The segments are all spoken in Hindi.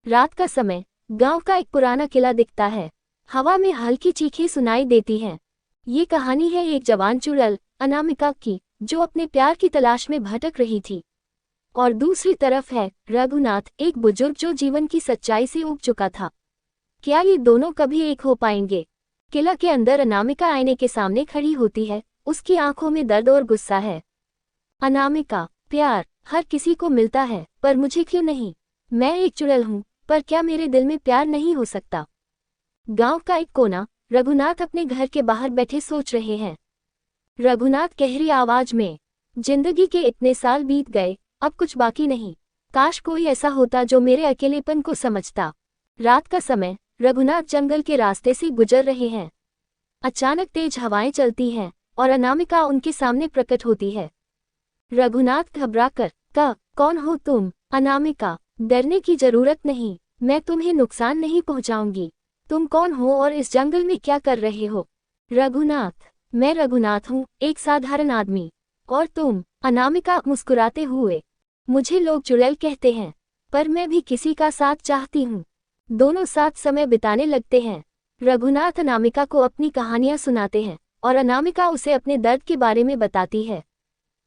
रात का समय गांव का एक पुराना किला दिखता है। हवा में हल्की चीखें सुनाई देती हैं। ये कहानी है एक जवान चुड़ैल अनामिका की, जो अपने प्यार की तलाश में भटक रही थी। और दूसरी तरफ है रघुनाथ, एक बुजुर्ग जो जीवन की सच्चाई से ऊब चुका था। क्या ये दोनों कभी एक हो पाएंगे? किला के अंदर अनामिका आईने के सामने खड़ी होती है। उसकी आंखों में दर्द और गुस्सा है। अनामिका, प्यार हर किसी को मिलता है, पर मुझे क्यों नहीं? मैं एक चुड़ैल हूँ, पर क्या मेरे दिल में प्यार नहीं हो सकता? गांव का एक कोना। रघुनाथ अपने घर के बाहर बैठे सोच रहे हैं। रघुनाथ गहरी आवाज में, जिंदगी के इतने साल बीत गए, अब कुछ बाकी नहीं। काश कोई ऐसा होता जो मेरे अकेलेपन को समझता। रात का समय, रघुनाथ जंगल के रास्ते से गुजर रहे हैं। अचानक तेज हवाएं चलती हैं और अनामिका उनके सामने प्रकट होती है। रघुनाथ घबराकर, कौन हो तुम? अनामिका, डरने की जरूरत नहीं, मैं तुम्हें नुकसान नहीं पहुंचाऊंगी। तुम कौन हो और इस जंगल में क्या कर रहे हो? रघुनाथ, मैं रघुनाथ हूँ, एक साधारण आदमी। और तुम? अनामिका मुस्कुराते हुए, मुझे लोग चुड़ैल कहते हैं, पर मैं भी किसी का साथ चाहती हूँ। दोनों साथ समय बिताने लगते हैं। रघुनाथ अनामिका को अपनी कहानियां सुनाते हैं और अनामिका उसे अपने दर्द के बारे में बताती है।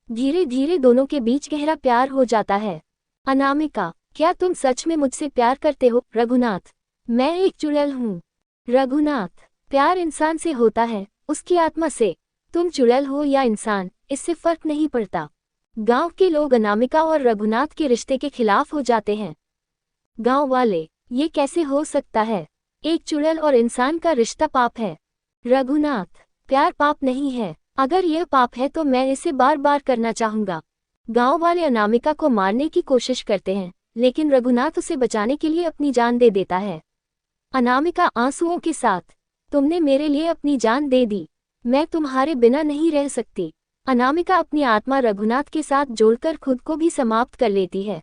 धीरे धीरे दोनों के बीच गहरा प्यार हो जाता है। अनामिका, क्या तुम सच में मुझसे प्यार करते हो? रघुनाथ, मैं एक चुड़ैल हूँ। रघुनाथ, प्यार इंसान से होता है, उसकी आत्मा से। तुम चुड़ैल हो या इंसान, इससे फर्क नहीं पड़ता। गांव के लोग अनामिका और रघुनाथ के रिश्ते के खिलाफ हो जाते हैं। गांव वाले, ये कैसे हो सकता है? एक चुड़ैल और इंसान का रिश्ता पाप है। रघुनाथ, प्यार पाप नहीं है। अगर यह पाप है तो मैं इसे बार बार करना चाहूंगा। गांव वाले अनामिका को मारने की कोशिश करते हैं, लेकिन रघुनाथ उसे बचाने के लिए अपनी जान दे देता है। अनामिका आंसुओं के साथ, तुमने मेरे लिए अपनी जान दे दी, मैं तुम्हारे बिना नहीं रह सकती। अनामिका अपनी आत्मा रघुनाथ के साथ जोड़कर खुद को भी समाप्त कर लेती है।